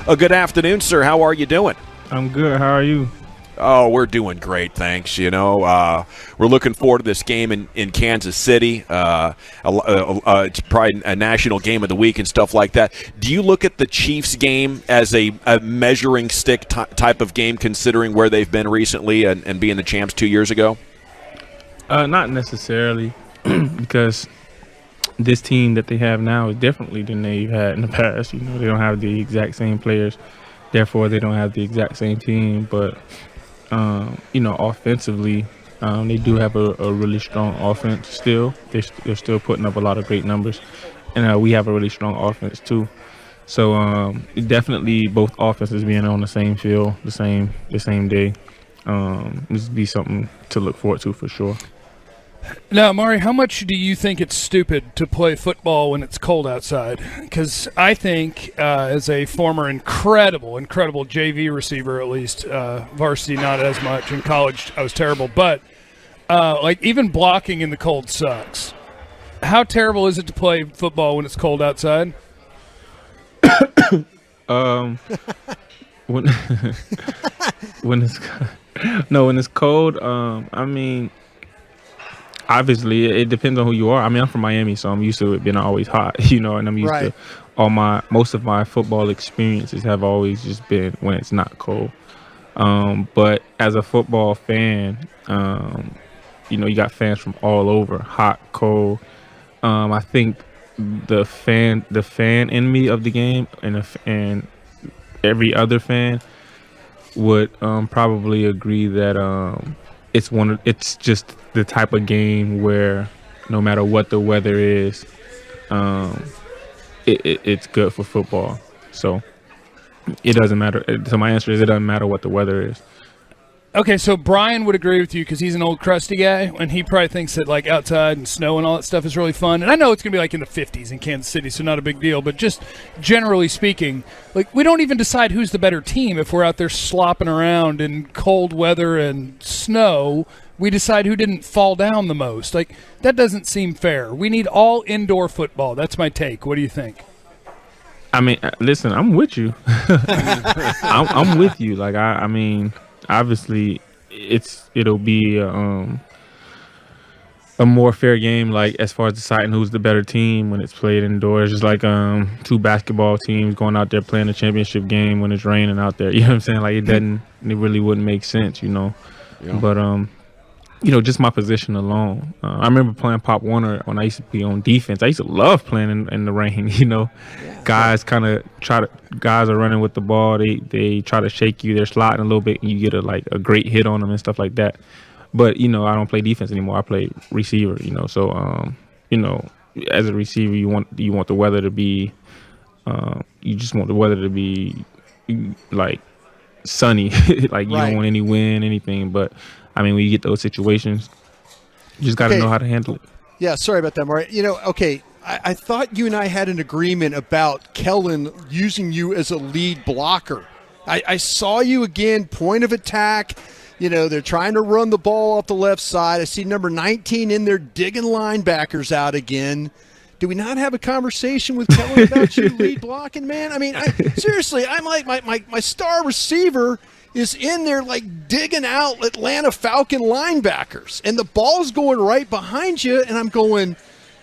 Good afternoon, sir. How are you doing? I'm good. How are you? Oh, we're doing great, thanks. We're looking forward to this game in Kansas City. It's probably a national game of the week and stuff like that. Do you look at the Chiefs game as a measuring stick type of game, considering where they've been recently and being the champs 2 years ago? Not necessarily, because this team that they have now is differently than they've had in the past. They don't have the exact same players, therefore they don't have the exact same team. But offensively, they do have a really strong offense still. They're still putting up a lot of great numbers, and we have a really strong offense too. So definitely both offenses being on the same field, the same day, this would be something to look forward to for sure. Now, Amari, how much do you think it's stupid to play football when it's cold outside? Because I think, as a former incredible JV receiver, at least, varsity not as much, in college I was terrible, but even blocking in the cold sucks. How terrible is it to play football when it's cold outside? When it's cold, obviously, it depends on who you are. I'm from Miami, so I'm used to it being always hot, and I'm used to most of my football experiences have always just been when it's not cold. But as a football fan, you got fans from all over, hot, cold. I think the fan enemy of the game and every other fan would probably agree that it's just the type of game where no matter what the weather is, it's good for football. So it doesn't matter. So my answer is it doesn't matter what the weather is. Okay, so Brian would agree with you because he's an old crusty guy, and he probably thinks that outside and snow and all that stuff is really fun. And I know it's going to be in the 50s in Kansas City, so not a big deal. But just generally speaking, we don't even decide who's the better team if we're out there slopping around in cold weather and snow. We decide who didn't fall down the most. That doesn't seem fair. We need all indoor football. That's my take. What do you think? I mean, listen, I'm with you. I'm with you. I mean, obviously, it'll be a more fair game, as far as deciding who's the better team when it's played indoors. Just two basketball teams going out there playing a championship game when it's raining out there. You know what I'm saying? It really wouldn't make sense, Yeah. But just my position alone. I remember playing Pop Warner when I used to be on defense. I used to love playing in the rain. Guys guys are running with the ball. They try to shake you. They're sliding a little bit, and you get a great hit on them and stuff like that. But I don't play defense anymore. I play receiver. So as a receiver, you want the weather to be. You just want the weather to be sunny. You don't want any wind, anything. But I mean, when you get those situations, you just got to know how to handle it. Yeah, sorry about that, Maury. I thought you and I had an agreement about Kellen using you as a lead blocker. I saw you again, point of attack. They're trying to run the ball off the left side. I see number 19 in there digging linebackers out again. Do we not have a conversation with Kellen about you lead blocking, man? I mean, seriously, I'm my star receiver is in there digging out Atlanta Falcon linebackers, and the ball's going right behind you, and I'm going,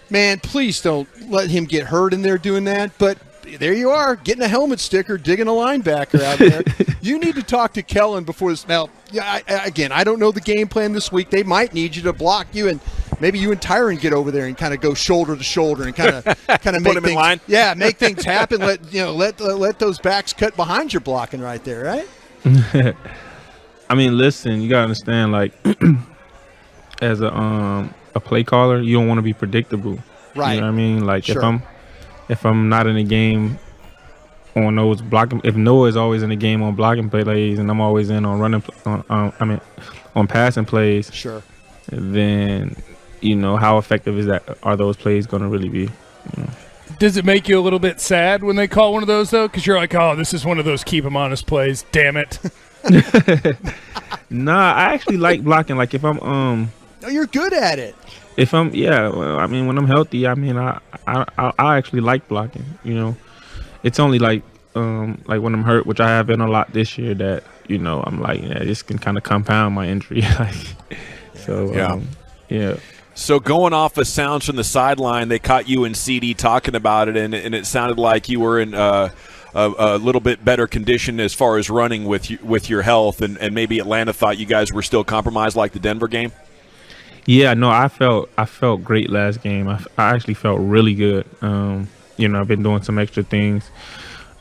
man, please don't let him get hurt in there doing that. But there you are, getting a helmet sticker, digging a linebacker out there. You need to talk to Kellen before this. Now, I don't know the game plan this week. They might need you to block you, and maybe you and Tyron get over there and kind of go shoulder to shoulder and kind of make him things in line. Yeah, make things happen. Let those backs cut behind your blocking right there, right? I mean, listen, you gotta understand, as a play caller, you don't want to be predictable. Right. You know what I mean? Sure. if I'm not in a game on those blocking, if Noah is always in the game on blocking plays and I'm always in on running, on passing plays. Sure. Then how effective are those plays going to really be? Does it make you a little bit sad when they call one of those, though? Because you're oh, this is one of those keep 'em honest plays. Damn it. Nah, I actually like blocking. If I'm No, you're good at it. If I'm when I'm healthy, I actually like blocking. It's only like when I'm hurt, which I have been a lot this year, that I'm like, yeah, this can kind of compound my injury. Yeah. So going off of sounds from the sideline, they caught you and CD talking about it, and it sounded like you were in a little bit better condition as far as running with your health, and maybe Atlanta thought you guys were still compromised like the Denver game. Yeah, no, I felt great last game. I actually felt really good. I've been doing some extra things.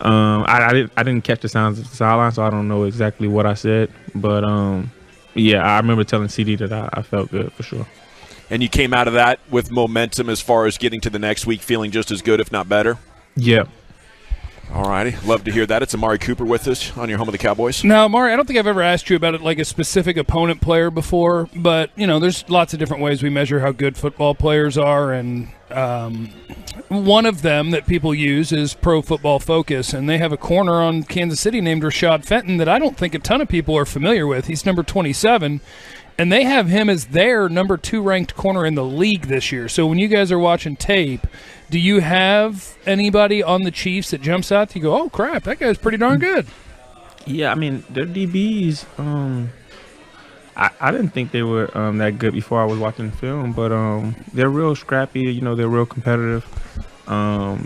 I didn't catch the sounds of the sideline, so I don't know exactly what I said. But yeah, I remember telling CD that I felt good for sure. And you came out of that with momentum as far as getting to the next week, feeling just as good, if not better. Yeah. All righty. Love to hear that. It's Amari Cooper with us on your home of the Cowboys. Now, Amari, I don't think I've ever asked you about it like a specific opponent player before, but, there's lots of different ways we measure how good football players are, and one of them that people use is Pro Football Focus, and they have a corner on Kansas City named Rashad Fenton that I don't think a ton of people are familiar with. He's number 27. And they have him as their number 2 ranked corner in the league this year. So when you guys are watching tape, do you have anybody on the Chiefs that jumps out to you go, oh, crap, that guy's pretty darn good? Yeah, I mean, their DBs, I didn't think they were that good before I was watching the film, but they're real scrappy. They're real competitive. They're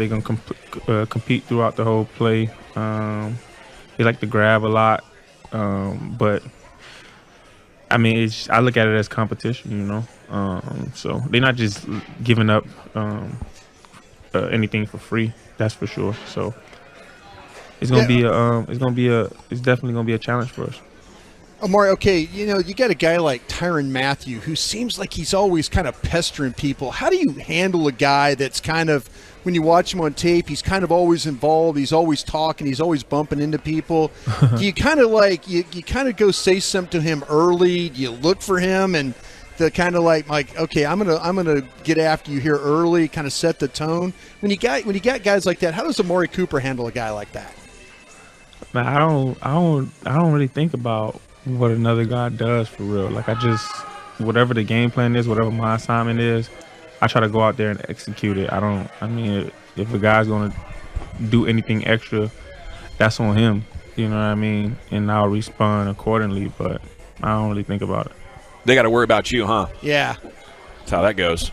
going to compete throughout the whole play. They like to grab a lot, but I mean, I look at it as competition, so they're not just giving up anything for free. That's for sure. So it's gonna be it's definitely gonna be a challenge for us. Amari, okay, you got a guy like Tyrann Mathieu who seems like he's always kind of pestering people. How do you handle a guy that's kind of, when you watch him on tape, he's kind of always involved, he's always talking, he's always bumping into people? Do you kind of like, you kind of go say something to him early? Do you look for him and the kind of like, okay, I'm gonna get after you here early, kind of set the tone? When you got guys like that, how does Amari Cooper handle a guy like that? Man, I don't really think about what another guy does for real. Like, whatever the game plan is, whatever my assignment is, I try to go out there and execute it. If a guy's going to do anything extra, that's on him, you know what I mean? And I'll respond accordingly, but I don't really think about it. They got to worry about you, huh? Yeah. That's how that goes.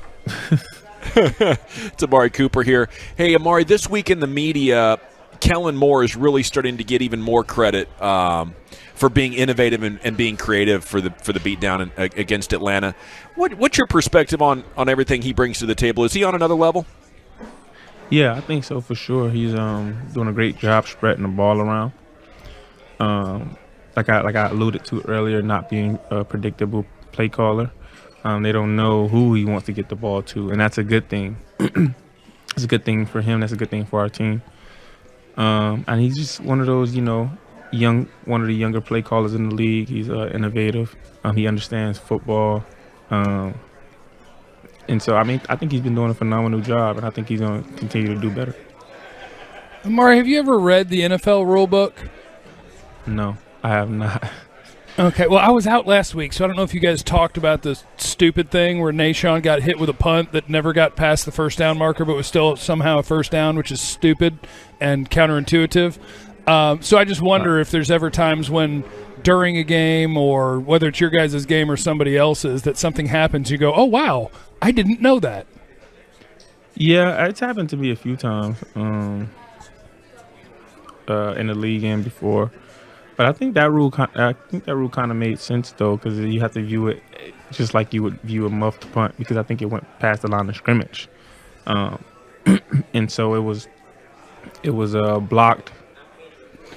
It's Amari Cooper here. Hey, Amari, this week in the media, Kellen Moore is really starting to get even more credit for being innovative and being creative for the beatdown against Atlanta. What's your perspective on everything he brings to the table? Is he on another level? Yeah, I think so for sure. He's doing a great job spreading the ball around. Like I alluded to earlier, not being a predictable play caller. They don't know who he wants to get the ball to, and that's a good thing. It's a good thing for him. That's a good thing for our team. And he's just one of those, one of the younger play callers in the league. He's innovative. He understands football. And so, I think he's been doing a phenomenal job, and I think he's going to continue to do better. Amari, have you ever read the NFL rule book? No, I have not. Okay, well, I was out last week, so I don't know if you guys talked about the stupid thing where Nashawn got hit with a punt that never got past the first down marker but was still somehow a first down, which is stupid and counterintuitive. So I just wonder if there's ever times when during a game, or whether it's your guys' game or somebody else's, that something happens, you go, oh, wow, I didn't know that. Yeah, it's happened to me a few times in the league and before. But I think that rule kind of made sense, though, because you have to view it just like you would view a muffed punt, because I think it went past the line of scrimmage, and so it was blocked.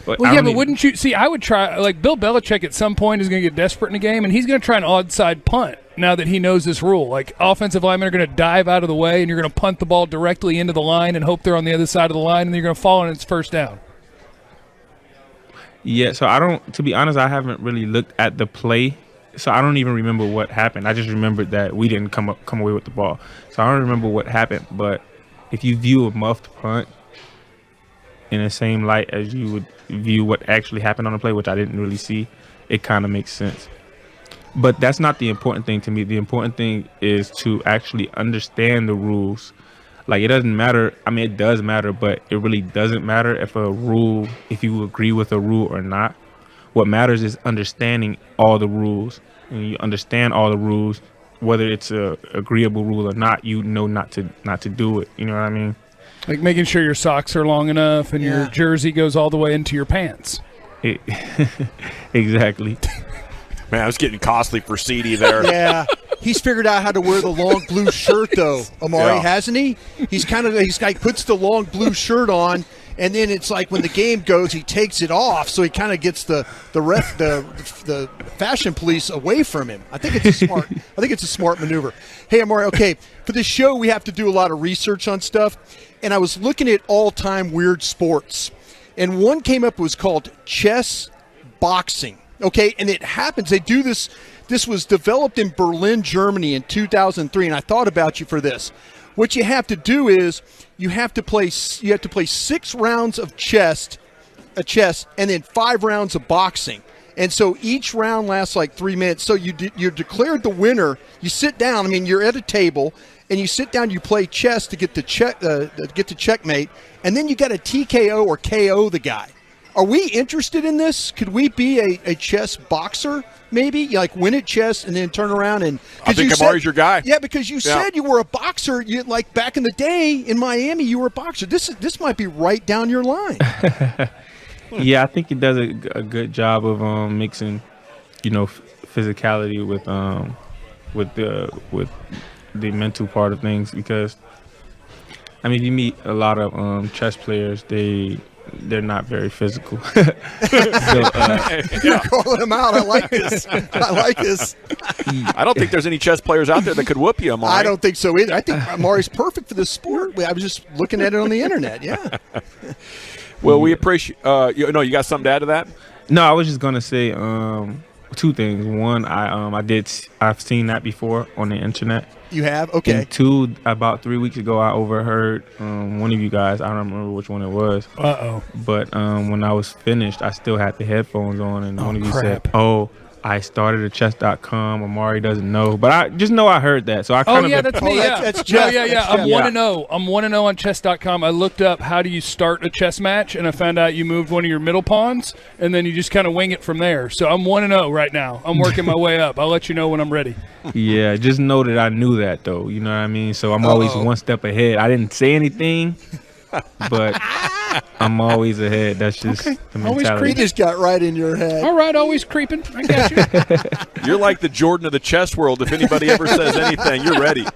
But wouldn't you see? I would try, like Bill Belichick at some point is going to get desperate in a game, and he's going to try an onside punt now that he knows this rule. Like, offensive linemen are going to dive out of the way, and you're going to punt the ball directly into the line and hope they're on the other side of the line, and you're going to fall and it's first down. Yeah, so to be honest, I haven't really looked at the play, so I don't even remember what happened. I just remembered that we didn't come away with the ball. So I don't remember what happened, but if you view a muffed punt in the same light as you would view what actually happened on the play, which I didn't really see, it kind of makes sense. But that's not the important thing to me. The important thing is to actually understand the rules. Like, it doesn't matter. I mean, it does matter, but it really doesn't matter if you agree with a rule or not. What matters is understanding all the rules. And you understand all the rules, whether it's a agreeable rule or not, you know not to do it. You know what I mean? Like making sure your socks are long enough and your jersey goes all the way into your pants. Exactly. Man, I was getting costly for CD there. Yeah. He's figured out how to wear the long blue shirt, though, Amari, hasn't he? He's puts the long blue shirt on, and then it's like when the game goes, he takes it off, so he kind of gets the fashion police away from him. I think it's a smart maneuver. Hey, Amari, okay, for this show we have to do a lot of research on stuff, and I was looking at all-time weird sports, and one came up, was called chess boxing. Okay, and it happens. They do this. This was developed in Berlin, Germany in 2003, and I thought about you for this. What you have to do is you have to play 6 rounds of chess, and then 5 rounds of boxing. And so each round lasts like 3 minutes. So you're declared the winner. You sit down. I mean, you're at a table, and you sit down. You play chess to get the checkmate, and then you got to TKO or KO the guy. Are we interested in this? Could we be a chess boxer, maybe? Like win at chess and then turn around and... I think Amari's your guy. Yeah, because you said you were a boxer. Like back in the day in Miami, you were a boxer. This might be right down your line. Yeah, I think it does a good job of mixing, physicality with the mental part of things. Because, I mean, you meet a lot of chess players. They're not very physical. You're calling them out. I like this. I don't think there's any chess players out there that could whoop you, Amari. I don't think so either. I think Amari's perfect for this sport. I was just looking at it on the internet. Yeah. Well, we appreciate. You got something to add to that? No, I was just gonna say 2 things. One, I've seen that before on the internet. You have? Okay. And 2, about 3 weeks ago, I overheard one of you guys. I don't remember which one it was. But when I was finished, I still had the headphones on, and one of you said, "Oh, I started at chess.com. Amari doesn't know." But I just know I heard that. So I kind of... that's me. That's Jeff. Yeah. I'm 1-0. I'm 1-0 on chess.com. I looked up how do you start a chess match, and I found out you moved one of your middle pawns, and then you just kind of wing it from there. So I'm 1-0 right now. I'm working my way up. I'll let you know when I'm ready. Yeah, just know that I knew that, though. You know what I mean? So I'm always one step ahead. I didn't say anything, but I'm always ahead. That's just the mentality. He just got right in your head. All right, always creeping. I got you. You're like the Jordan of the chess world. If anybody ever says anything, you're ready.